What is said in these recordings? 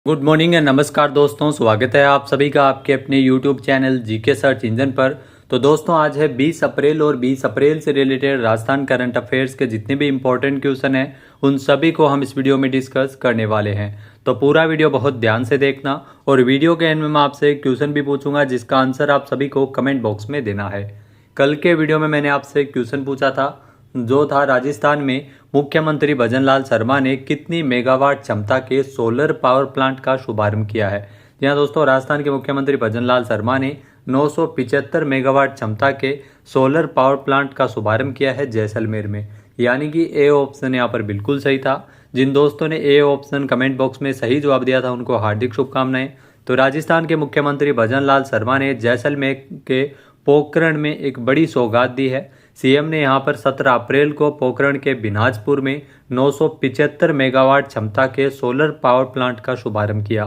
Good morning and नमस्कार दोस्तों, स्वागत है आप सभी का आपके अपने YouTube channel GK search engine पर। तो दोस्तों आज है 20 अप्रैल और 20 अप्रैल से रिलेटेड राजस्थान करंट अफेयर्स के जितने भी इंपॉर्टेंट क्वेश्चन हैं उन सभी को हम इस वीडियो में डिस्कस करने वाले हैं। तो पूरा वीडियो बहुत ध्यान से देखना और वीडियो के एंड में मैं आपसे एक क्वेश्चन भी पूछूंगा जिसका आंसर आप सभी को कमेंट बॉक्स में देना है। कल के वीडियो में मैंने आपसे क्वेश्चन पूछा था जो था राजस्थान में मुख्यमंत्री भजनलाल शर्मा ने कितनी मेगावाट क्षमता के सोलर पावर प्लांट का शुभारंभ किया है। जी हाँ दोस्तों, राजस्थान के मुख्यमंत्री भजनलाल शर्मा ने 975 मेगावाट क्षमता के सोलर पावर प्लांट का शुभारंभ किया है जैसलमेर में। यानी कि ए ऑप्शन यहाँ पर बिल्कुल सही था। जिन दोस्तों ने ए ऑप्शन कमेंट बॉक्स में सही जवाब दिया था उनको हार्दिक शुभकामनाएं। तो राजस्थान के मुख्यमंत्री भजनलाल शर्मा ने जैसलमेर के पोखरण में एक बड़ी सौगात दी है। सीएम ने यहां पर 17 अप्रैल को पोखरण के बिनाजपुर में 975 मेगावाट क्षमता के सोलर पावर प्लांट का शुभारंभ किया।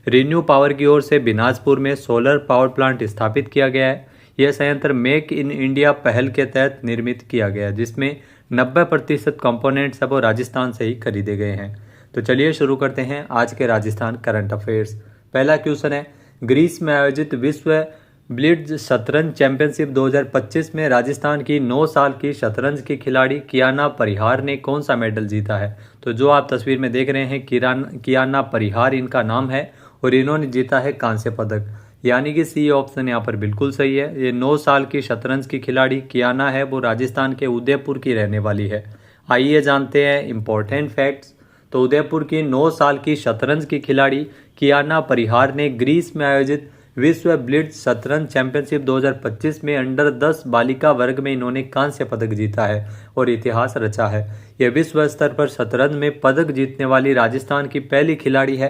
रिन्यू पावर की ओर से बिनाजपुर में सोलर पावर प्लांट स्थापित किया गया है। यह संयंत्र मेक इन इंडिया पहल के तहत निर्मित किया गया है जिसमें 90% कंपोनेंट्स अब राजस्थान से ही खरीदे गए हैं। तो चलिए शुरू करते हैं आज के राजस्थान करंट अफेयर्स। पहला क्वेश्चन है, ग्रीस में आयोजित विश्व ब्लिट्ज शतरंज चैंपियनशिप 2025 में राजस्थान की 9 साल की शतरंज की खिलाड़ी कियाना परिहार ने कौन सा मेडल जीता है। तो जो आप तस्वीर में देख रहे हैं कियाना परिहार इनका नाम है और इन्होंने जीता है कांस्य पदक। यानी कि सी ऑप्शन यहाँ पर बिल्कुल सही है। ये 9 साल की शतरंज की खिलाड़ी कियाना है, वो राजस्थान के उदयपुर की रहने वाली है। आइए जानते हैं इंपॉर्टेंट फैक्ट्स। तो उदयपुर की 9 साल की शतरंज की खिलाड़ी कियाना परिहार ने ग्रीस में आयोजित विश्व ब्लिट्ज शतरंज चैंपियनशिप 2025 में अंडर 10 बालिका वर्ग में इन्होंने कांस्य पदक जीता है और इतिहास रचा है। यह विश्व स्तर पर शतरंज में पदक जीतने वाली राजस्थान की पहली खिलाड़ी है।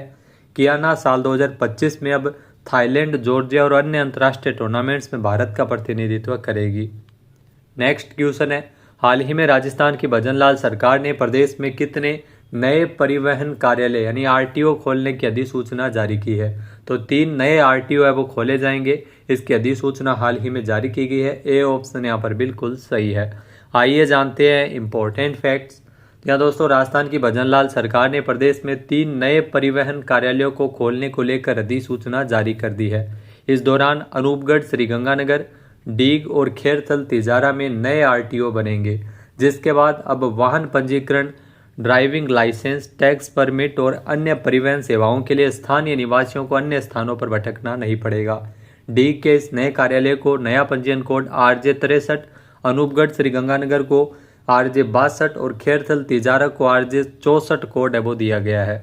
कियाना साल 2025 में अब थाईलैंड, जॉर्जिया और अन्य अंतर्राष्ट्रीय टूर्नामेंट्स में भारत का प्रतिनिधित्व करेगी। नेक्स्ट क्वेश्चन है, हाल ही में राजस्थान की भजनलाल सरकार ने प्रदेश में कितने नए परिवहन कार्यालय यानी आरटीओ खोलने की अधिसूचना जारी की है। तो 3 नए आरटीओ है वो खोले जाएंगे। इसकी अधिसूचना हाल ही में जारी की गई है। ए ऑप्शन यहाँ पर बिल्कुल सही है। आइए जानते हैं इंपॉर्टेंट फैक्ट्स। यहाँ दोस्तों, राजस्थान की भजनलाल सरकार ने प्रदेश में 3 नए परिवहन कार्यालयों को खोलने को लेकर अधिसूचना जारी कर दी है। इस दौरान अनूपगढ़, श्रीगंगानगर, डीग और खेरथल तिजारा में नए आरटीओ बनेंगे, जिसके बाद अब वाहन पंजीकरण, ड्राइविंग लाइसेंस, टैक्स परमिट और अन्य परिवहन सेवाओं के लिए स्थानीय निवासियों को अन्य स्थानों पर भटकना नहीं पड़ेगा। डीग के इस नए कार्यालय को नया पंजीयन कोड RJ63, अनूपगढ़ श्रीगंगानगर को RJ62 और खेरथल तिजारा को RJ64 कोड है वो दिया गया है।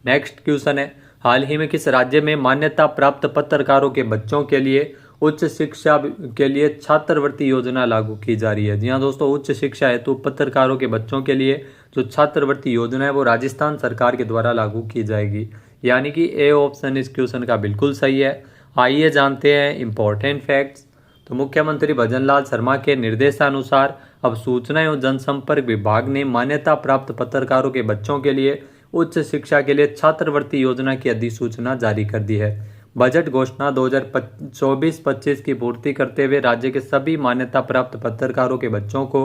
नेक्स्ट क्वेश्चन है, हाल ही में किस राज्य में मान्यता प्राप्त पत्रकारों के बच्चों के लिए उच्च शिक्षा के लिए छात्रवृत्ति योजना लागू की जा रही है। जी हाँ दोस्तों, उच्च शिक्षा हेतु पत्रकारों के बच्चों के लिए जो छात्रवृत्ति योजना है वो राजस्थान सरकार के द्वारा लागू की जाएगी। यानी कि ए ऑप्शन इस क्वेश्चन का बिल्कुल सही है। आइए जानते हैं इंपॉर्टेंट फैक्ट्स। तो मुख्यमंत्री भजनलाल शर्मा के निर्देशानुसार अब सूचना एवं जनसंपर्क विभाग ने मान्यता प्राप्त पत्रकारों के बच्चों के लिए उच्च शिक्षा के लिए छात्रवृत्ति योजना की अधिसूचना जारी कर दी है। बजट घोषणा 2024-25 की पूर्ति करते हुए राज्य के सभी मान्यता प्राप्त पत्रकारों के बच्चों को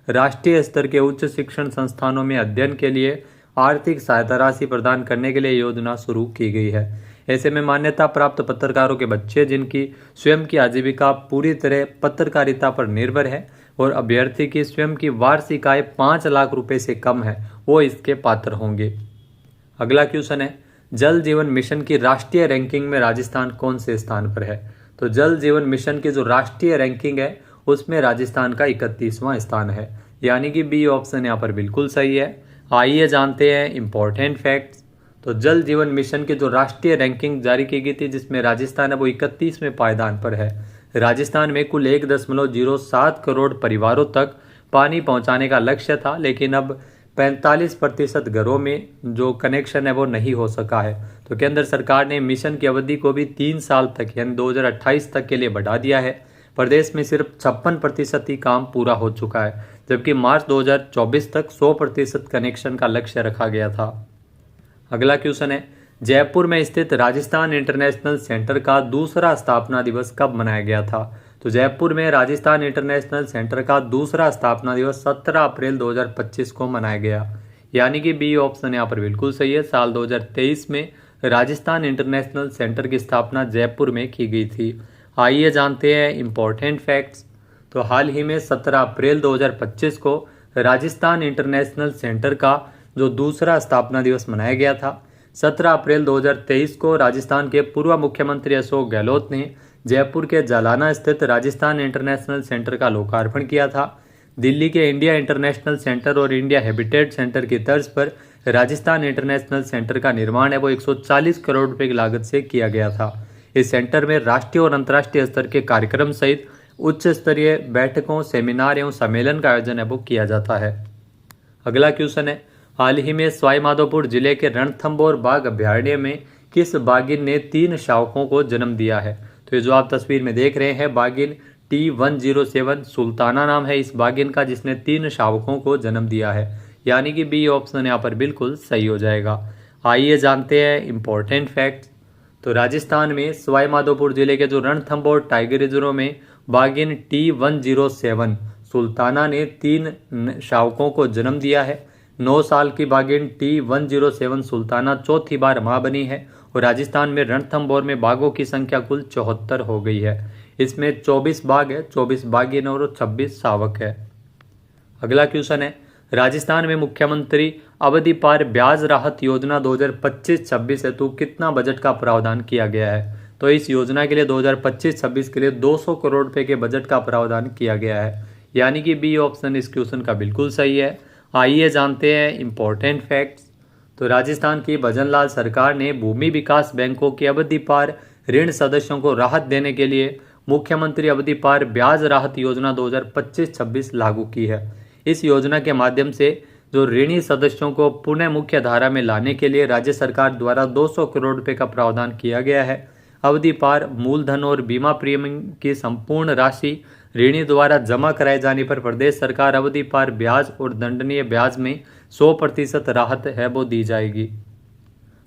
राष्ट्रीय स्तर के उच्च शिक्षण संस्थानों में अध्ययन के लिए आर्थिक सहायता राशि प्रदान करने के लिए योजना शुरू की गई है। ऐसे में मान्यता प्राप्त पत्रकारों के बच्चे जिनकी स्वयं की आजीविका पूरी तरह पत्रकारिता पर निर्भर है और अभ्यर्थी की स्वयं की वार्षिक आय 5 लाख रुपए से कम है वो इसके पात्र होंगे। अगला क्वेश्चन है, जल जीवन मिशन की राष्ट्रीय रैंकिंग में राजस्थान कौन से स्थान पर है। तो जल जीवन मिशन की जो राष्ट्रीय रैंकिंग है उसमें राजस्थान का 31वां स्थान है। यानी कि बी ऑप्शन यहाँ पर बिल्कुल सही है। आइए जानते हैं इंपॉर्टेंट फैक्ट्स। तो जल जीवन मिशन की जो राष्ट्रीय रैंकिंग जारी की गई थी जिसमें राजस्थान है वो 31वें पायदान पर है। राजस्थान में कुल 1.07 करोड़ परिवारों तक पानी पहुंचाने का लक्ष्य था, लेकिन अब 45% घरों में जो कनेक्शन है वो नहीं हो सका है। तो केंद्र सरकार ने मिशन की अवधि को भी 3 साल तक यानी 2028 तक के लिए बढ़ा दिया है। प्रदेश में सिर्फ 56% ही काम पूरा हो चुका है, जबकि मार्च 2024 तक 100% कनेक्शन का लक्ष्य रखा गया था। अगला क्वेश्चन है, जयपुर में स्थित राजस्थान इंटरनेशनल सेंटर का दूसरा स्थापना दिवस कब मनाया गया था। तो जयपुर में राजस्थान इंटरनेशनल सेंटर का दूसरा स्थापना दिवस 17 अप्रैल 2025 को मनाया गया। यानी कि बी ऑप्शन यहाँ पर बिल्कुल सही है। साल 2023 में राजस्थान इंटरनेशनल सेंटर की स्थापना जयपुर में की गई थी। आइए जानते हैं इम्पोर्टेंट फैक्ट्स। तो हाल ही में 17 अप्रैल 2025 को राजस्थान इंटरनेशनल सेंटर का जो दूसरा स्थापना दिवस मनाया गया था। 17 अप्रैल 2023 को राजस्थान के पूर्व मुख्यमंत्री अशोक गहलोत ने जयपुर के जालाना स्थित राजस्थान इंटरनेशनल सेंटर का लोकार्पण किया था। दिल्ली के इंडिया इंटरनेशनल सेंटर और इंडिया हैबिटेट सेंटर की तर्ज पर राजस्थान इंटरनेशनल सेंटर का निर्माण है वो 140 करोड़ रुपए की लागत से किया गया था। इस सेंटर में राष्ट्रीय और अंतर्राष्ट्रीय स्तर के कार्यक्रम सहित उच्च स्तरीय बैठकों, सेमिनार एवं सम्मेलन का आयोजन है वो किया जाता है। अगला क्वेश्चन है, हाल ही में सवाईमाधोपुर जिले के रणथंभौर बाघ अभयारण्य में किस बाघिन ने 3 शावकों को जन्म दिया है? तो ये जो आप तस्वीर में देख रहे हैं बाघिन T107 सुल्ताना नाम है इस बाघिन का, जिसने 3 शावकों को जन्म दिया है, यानी कि बी ऑप्शन यहाँ पर बिल्कुल सही हो जाएगा। आइए जानते हैं इम्पोर्टेंट फैक्ट्स। तो राजस्थान में सवाईमाधोपुर जिले के जो रणथंभौर टाइगर रिजर्व में बाघिन T107 सुल्ताना ने 3 शावकों को जन्म दिया है। 9 साल की बाघिन T107 सुल्ताना चौथी बार मां बनी है और राजस्थान में रणथंभौर में बाघों की संख्या कुल 74 हो गई है। इसमें 24 बाघ है, 24 बाघिन और 26 शावक है। अगला क्वेश्चन है, राजस्थान में मुख्यमंत्री अवधि पार ब्याज राहत योजना 2025-26 हेतु कितना बजट का प्रावधान किया गया है? तो इस योजना के लिए 2025-26 के लिए 200 करोड़ रुपए के बजट का प्रावधान किया गया है, यानी कि बी ऑप्शन इस क्वेश्चन का बिल्कुल सही है। आइए जानते हैं इम्पोर्टेंट फैक्ट्स। तो राजस्थान की भजनलाल सरकार ने भूमि विकास बैंकों की अवधि पार ऋण सदस्यों को राहत देने के लिए मुख्यमंत्री अवधि पार ब्याज राहत योजना 2025-26 लागू की है। इस योजना के माध्यम से जो ऋणी सदस्यों को पुनः मुख्य धारा में लाने के लिए राज्य सरकार द्वारा 200 करोड़ रुपए का प्रावधान किया गया है। अवधि पार मूलधन और बीमा प्रीमियम की संपूर्ण राशि ऋणी द्वारा जमा कराए जाने पर प्रदेश सरकार अवधि पार ब्याज और दंडनीय ब्याज में 100% राहत है वो दी जाएगी।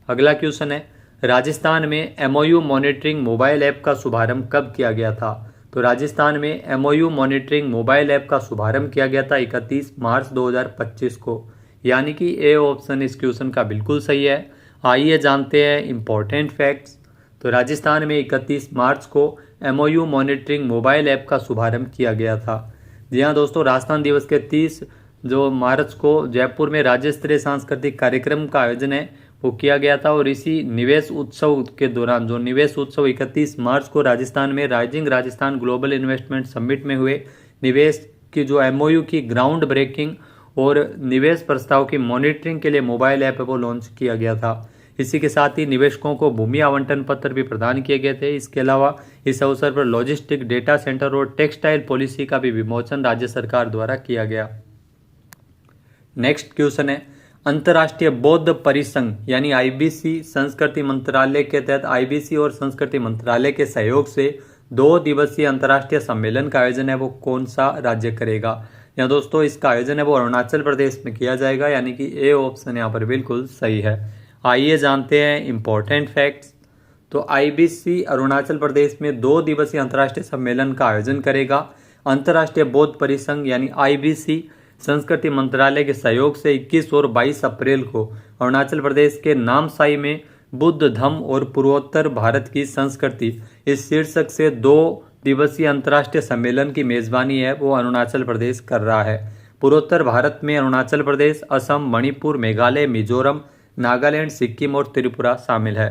अगला क्वेश्चन है, राजस्थान में MOU मॉनिटरिंग मोबाइल ऐप का शुभारंभ कब किया गया था? तो राजस्थान में MOU मॉनिटरिंग मोबाइल ऐप का शुभारंभ किया गया था 31 मार्च 2025 को, यानी कि ए ऑप्शन इस क्वेश्चन का बिल्कुल सही है। आइए जानते हैं इम्पोर्टेंट फैक्ट्स। तो राजस्थान में 31 मार्च को MOU मॉनिटरिंग मोबाइल ऐप का शुभारंभ किया गया था। जी हाँ दोस्तों, राजस्थान दिवस के 30 जो मार्च को जयपुर में राज्य स्तरीय सांस्कृतिक कार्यक्रम का आयोजन है वो किया गया था और इसी निवेश उत्सव के दौरान जो निवेश उत्सव 31 मार्च को राजस्थान में rising Rajasthan global investment summit में हुए निवेश की जो MOU की ग्राउंड ब्रेकिंग और निवेश प्रस्ताव की मॉनिटरिंग के लिए मोबाइल ऐप वो लॉन्च किया गया था। इसी के साथ ही निवेशकों को भूमि आवंटन पत्र भी प्रदान किए गए थे। इसके अलावा इस अवसर पर लॉजिस्टिक, डेटा सेंटर और टेक्सटाइल पॉलिसी का भी विमोचन राज्य सरकार द्वारा किया गया। नेक्स्ट क्वेश्चन है, अंतर्राष्ट्रीय बौद्ध परिसंघ यानी IBC संस्कृति मंत्रालय के तहत IBC और संस्कृति मंत्रालय के सहयोग से 2 दिवसीय अंतर्राष्ट्रीय सम्मेलन का आयोजन है वो कौन सा राज्य करेगा? या दोस्तों इसका आयोजन है वो अरुणाचल प्रदेश में किया जाएगा, यानी कि ए ऑप्शन यहाँ पर बिल्कुल सही है। आइए जानते हैं इम्पोर्टेंट फैक्ट्स। तो IBC अरुणाचल प्रदेश में 2 दिवसीय अंतर्राष्ट्रीय सम्मेलन का आयोजन करेगा। अंतर्राष्ट्रीय बौद्ध परिसंघ यानी IBC संस्कृति मंत्रालय के सहयोग से 21 और 22 अप्रैल को अरुणाचल प्रदेश के नामसाई में बुद्ध धम्म और पूर्वोत्तर भारत की संस्कृति इस शीर्षक से 2 दिवसीय अंतर्राष्ट्रीय सम्मेलन की मेजबानी है वो अरुणाचल प्रदेश कर रहा है। पूर्वोत्तर भारत में अरुणाचल प्रदेश, असम, मणिपुर, मेघालय, मिजोरम, नागालैंड, सिक्किम और त्रिपुरा शामिल है।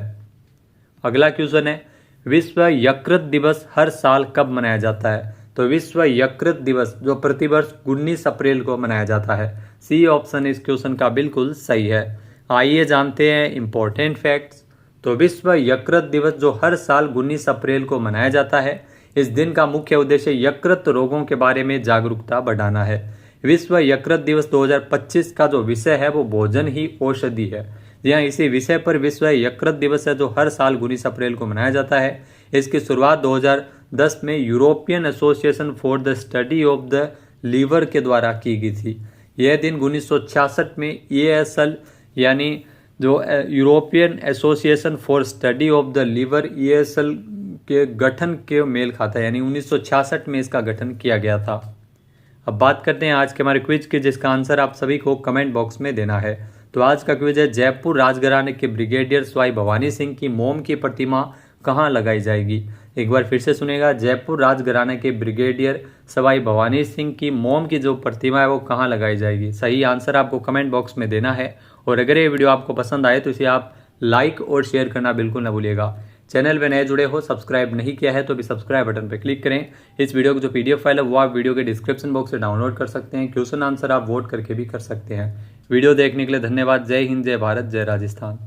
अगला क्वेश्चन है, विश्व यकृत दिवस हर साल कब मनाया जाता है? तो विश्व यकृत दिवस जो प्रतिवर्ष 19 अप्रैल को मनाया जाता है। सी ऑप्शन इस क्वेश्चन का बिल्कुल सही है। आइए जानते हैं इम्पोर्टेंट फैक्ट्स। तो विश्व यकृत दिवस जो हर साल 19 अप्रैल को मनाया जाता है, इस दिन का मुख्य उद्देश्य यकृत रोगों के बारे में जागरूकता बढ़ाना है। विश्व यकृत दिवस 2025 का जो विषय है वो भोजन ही औषधि है। जी हाँ, इसी विषय पर विश्व यकृत दिवस है जो हर साल 19 अप्रैल को मनाया जाता है। इसकी शुरुआत 2010 में European association for the study of the liver के द्वारा की गई थी। यह दिन 1966 में EASL यानी जो European association for study of the liver EASL के गठन के मेल खाता है, यानी 1966 में इसका गठन किया गया था। अब बात करते हैं आज के हमारे क्विज की, जिसका आंसर आप सभी को कमेंट बॉक्स में देना है। तो आज का क्विज है, जयपुर राजघराने के ब्रिगेडियर सवाई भवानी सिंह की मोम की प्रतिमा कहाँ लगाई जाएगी। एक बार फिर से सुनेगा, जयपुर राजघराने के ब्रिगेडियर सवाई भवानी सिंह की मोम की जो प्रतिमा है वो कहाँ लगाई जाएगी। सही आंसर आपको कमेंट बॉक्स में देना है। और अगर ये वीडियो आपको पसंद आए तो इसे आप लाइक और शेयर करना बिल्कुल ना भूलिएगा। चैनल में नए जुड़े हो, सब्सक्राइब नहीं किया है तो भी सब्सक्राइब बटन पर क्लिक करें। इस वीडियो की जो पीडीएफ फाइल है वो आप वीडियो के डिस्क्रिप्शन बॉक्स से डाउनलोड कर सकते हैं। क्वेश्चन आंसर आप वोट करके भी कर सकते हैं। वीडियो देखने के लिए धन्यवाद। जय हिंद, जय भारत, जय राजस्थान।